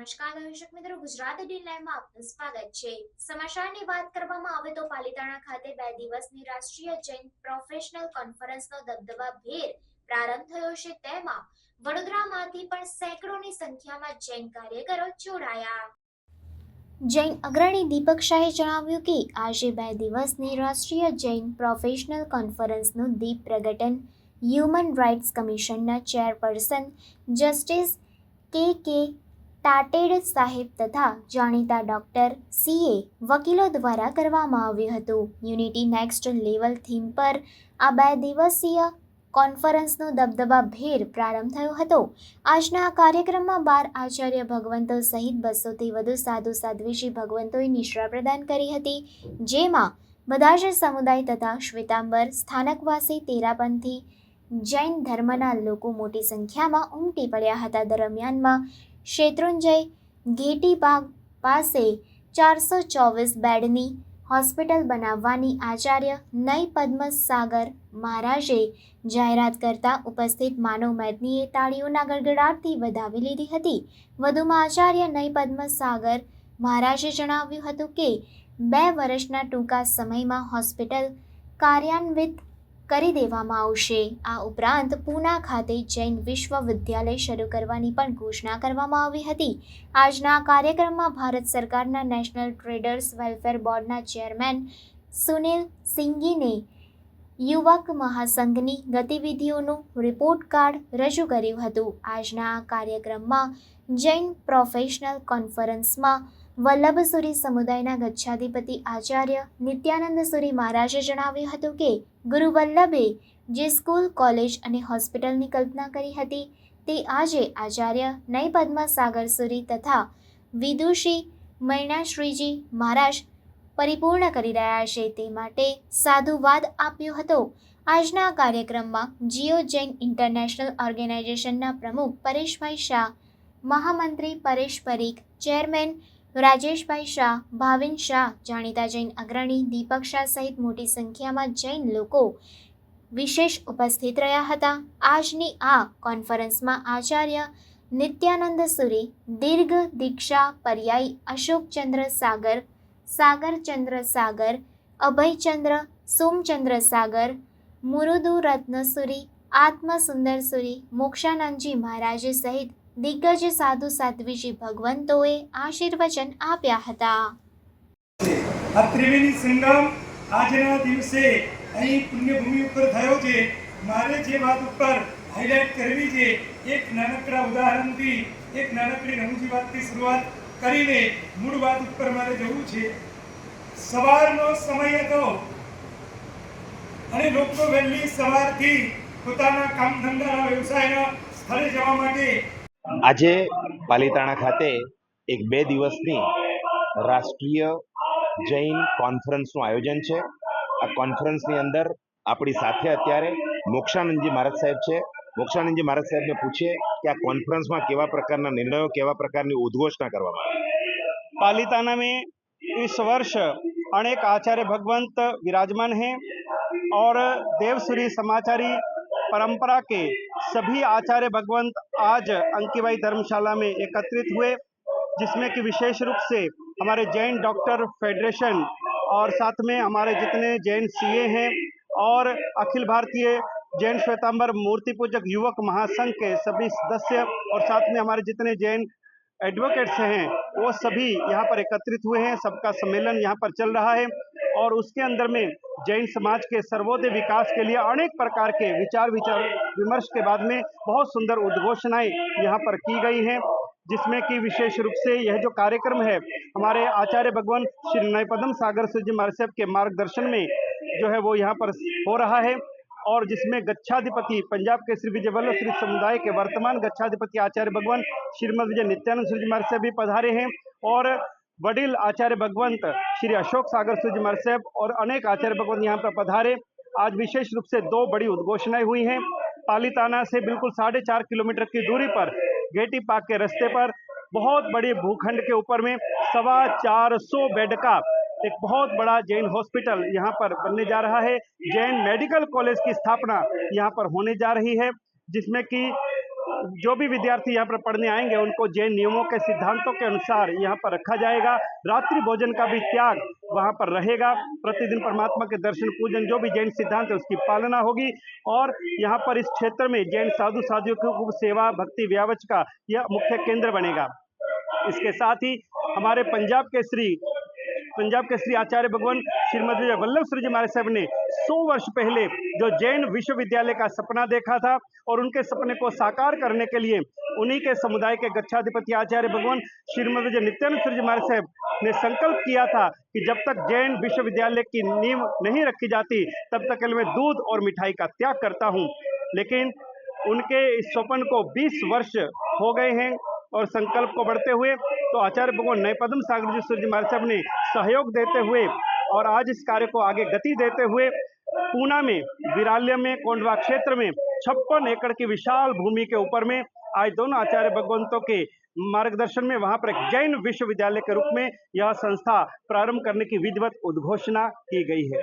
નમસ્કાર દર્શક મિત્રો, ગુજરાતી ડી લાઈવમાં આપનું સ્વાગત છે। સમાચારની વાત કરવામાં આવે તો પાલિતાણા ખાતે 2 દિવસની રાષ્ટ્રીય જૈન પ્રોફેશનલ કોન્ફરન્સનો દબદબાભેર પ્રારંભ થયો છે। તેમાં વડોદરામાંથી પણ સેંકડોની સંખ્યામાં જૈન કાર્યકરો જોડાયા। જૈન અગ્રણી દીપક શાહે જણાવ્યું કે આજે 2 દિવસની રાષ્ટ્રીય જૈન પ્રોફેશનલ કોન્ફરન્સનું દીપ પ્રગટન હ્યુમન રાઇટ્સ કમિશનના ચેરપર્સન જસ્ટિસ કે તાટેડ સાહેબ તથા જાણીતા ડોક્ટર સીએ વકીલો દ્વારા કરવામાં આવ્યું હતું। યુનિટી નેક્સ્ટ લેવલ થીમ પર આ 2 દિવસીય કોન્ફરન્સનો દબદબાભેર પ્રારંભ થયો હતો। આજના આ કાર્યક્રમમાં 12 આચાર્ય ભગવંતો સહિત 200થી વધુ સાધુ સાધ્વીજી ભગવંતોએ નિશ્રા પ્રદાન કરી હતી, જેમાં બધા જ સમુદાય તથા શ્વેતાંબર સ્થાનકવાસી તેરાપંથી જૈન ધર્મના લોકો મોટી સંખ્યામાં ઉમટી પડ્યા હતા। દરમિયાનમાં શેત્રુંજય ઘેટી બાગ પાસે 424 બેડની હોસ્પિટલ બનાવવાની આચાર્ય નય પદ્મસાગર મહારાજે જાહેરાત કરતા ઉપસ્થિત માનવ મેદનીએ તાળીઓના ગડગડાટથી વધાવી લીધી હતી। વધુમાં આચાર્ય નય પદ્મસાગર મહારાજે જણાવ્યું હતું કે 2 વર્ષના ટૂંકા સમયમાં હોસ્પિટલ કાર્યાન્વિત કરી દેવામાં આવશે। આ ઉપરાંત પૂના ખાતે જૈન વિશ્વવિદ્યાલય શરૂ કરવાની પણ ઘોષણા કરવામાં આવી હતી। આજના કાર્યક્રમમાં ભારત સરકારના નેશનલ ટ્રેડર્સ વેલફેર બોર્ડના ચેરમેન સુનિલ સિંઘીને યુવક મહાસંઘની ગતિવિધિઓનું રિપોર્ટ કાર્ડ રજૂ કર્યું હતું। આજના આ કાર્યક્રમમાં જૈન પ્રોફેશનલ કોન્ફરન્સમાં વલ્લભસુરી સમુદાયના ગચ્છાધિપતિ આચાર્ય નિત્યાનંદ સુરી મહારાજે જણાવ્યું હતું કે ગુરુ વલ્લભે જે સ્કૂલ, કોલેજ અને હોસ્પિટલની કલ્પના કરી હતી તે આજે આચાર્ય નય પદ્મસાગર સુરી તથા વિદુષી મૈણાશ્રીજી મહારાજ પરિપૂર્ણ કરી રહ્યા છે, તે માટે સાધુવાદ આપ્યો હતો। આજના કાર્યક્રમમાં જીઓ જૈન ઇન્ટરનેશનલ ઓર્ગેનાઇઝેશનના પ્રમુખ પરેશભાઈ શાહ, મહામંત્રી પરેશ પરીખ, ચેરમેન રાજેશભાઈ શાહ, ભાવિન શાહ, જાણીતા જૈન અગ્રણી દીપક શાહ સહિત મોટી સંખ્યામાં જૈન લોકો વિશેષ ઉપસ્થિત રહ્યા હતા। આજની આ કોન્ફરન્સમાં આચાર્ય નિત્યાનંદ સુરી, દીર્ઘ દીક્ષા પર્યાયી અશોકચંદ્ર સાગર, સાગરચંદ્ર સાગર, અભયચંદ્ર સોમચંદ્ર સાગર, મુરુદુ રત્નસુરી, આત્મસુંદર સુરી, મોક્ષાનંદજી મહારાજે સહિત દિગ્ગજ સાધુ સાધ્વીજી ભગવંતોએ આશીર્વચન આપ્યા હતા। આ ત્રિવેણી સંગમ આજના દિવસે અહીં પુણ્યભૂમિ ઉપર થયો છે। મારે જે વાત ઉપર હાઇલાઇટ કરવી છે, એક નાનકડા ઉદાહરણથી, એક નાનકડી રમૂજી વાતથી શરૂઆત કરીને મૂળ વાત ઉપર મારે જવું છે। સવારનો સમય હતો અને લોકો વહેલી સવારથી પોતાના કામ ધંધાના વ્યવસાયના સ્થળે જવા માટે આજે પાલિતાણા ખાતે એક 2 દિવસની રાષ્ટ્રીય જૈન કોન્ફરન્સનું આયોજન છે। આ કોન્ફરન્સની અંદર આપણી સાથે અત્યારે મોક્ષાનંદજી મહારાજ સાહેબ છે। મોક્ષાનંદજી મહારાજ સાહેબને પૂછીએ કે આ કોન્ફરન્સમાં કેવા प्रकार निर्णयों, केवा प्रकारनी उद्घोषणा करवामां आवी। पालिताना में इस वर्ष अनेक आचार्य भगवंत विराजमान हैं और देवसुरी समाचारी परंपरा के सभी आचार्य भगवंत आज अंकीबाई धर्मशाला में एकत्रित हुए, जिसमें कि विशेष रूप से हमारे जैन डॉक्टर फेडरेशन और साथ में हमारे जितने जैन सीए हैं और अखिल भारतीय जैन श्वेतांबर मूर्ति पूजक युवक महासंघ के सभी सदस्य और साथ में हमारे जितने जैन एडवोकेट्स हैं वो सभी यहाँ पर एकत्रित हुए हैं। सबका सम्मेलन यहाँ पर चल रहा है और उसके अंदर में जैन समाज के सर्वोदय विकास के लिए अनेक प्रकार के विचार विमर्श के बाद में बहुत सुंदर उद्घोषणाएं यहाँ पर की गई हैं, जिसमें कि विशेष रूप से यह जो कार्यक्रम है हमारे आचार्य भगवान श्री नय पद्मसागर जी महाराज साहब के मार्गदर्शन में जो है वो यहाँ पर हो रहा है और जिसमें गच्छाधिपति पंजाब के श्री विजय वल्लभ श्री समुदाय के वर्तमान गच्छाधिपति आचार्य भगवान श्रीमद विजय नित्यानंद जी महाराज साहब भी पधारे हैं और वडिल आचार्य भगवंत श्री अशोक सागर जी महाराज साहब और अनेक आचार्य भगवंत यहाँ पर पधारे। आज विशेष रूप से 2 बड़ी उद्घोषणाएं हुई हैं। पालिताना से बिल्कुल 4.5 किलोमीटर की दूरी पर घेटी पाक के रास्ते पर बहुत बड़ी भूखंड के ऊपर में 425 बेड का एक बहुत बड़ा जैन हॉस्पिटल यहाँ पर बनने जा रहा है। जैन मेडिकल कॉलेज की स्थापना यहाँ पर होने जा रही है, जिसमें कि जो भी विद्यार्थी यहाँ पर पढ़ने आएंगे उनको जैन नियमों के सिद्धांतों के अनुसार यहाँ पर रखा जाएगा। रात्रि भोजन का भी त्याग वहाँ पर रहेगा। प्रतिदिन परमात्मा के दर्शन पूजन जो भी जैन सिद्धांत है उसकी पालना होगी। और यहाँ पर इस क्षेत्र में जैन साधु साधियों की खूब सेवा भक्ति व्यावच का यह मुख्य केंद्र बनेगा। इसके साथ ही हमारे पंजाब के श्री आचार्य भगवान श्रीमद विजय वल्लभ श्री जी महाराज साहब ने 100 वर्ष पहले जो जैन विश्वविद्यालय का सपना देखा था और उनके सपने को साकार करने के लिए उन्हीं के समुदाय के गच्छाधिपति आचार्य भगवान श्रीमद विजय नित्यानंद श्री जी महाराज साहब ने संकल्प किया था कि जब तक जैन विश्वविद्यालय की नींव नहीं रखी जाती तब तक मैं दूध और मिठाई का त्याग करता हूँ। लेकिन उनके इस स्वप्न को 20 वर्ष हो गए हैं और संकल्प को बढ़ते हुए तो आचार्य भगवान नए पद्म सागर जी महाराज साहब ने सहयोग देते हुए और आज इस कार्य को आगे गति देते हुए पूना में विराल्य में कोंडवा क्षेत्र में 56 एकड़ की विशाल भूमि के ऊपर में आज दोनों आचार्य भगवंतों के मार्गदर्शन में वहां पर एक जैन विश्वविद्यालय के रूप में यह संस्था प्रारंभ करने की विधिवत उद्घोषणा की गई है।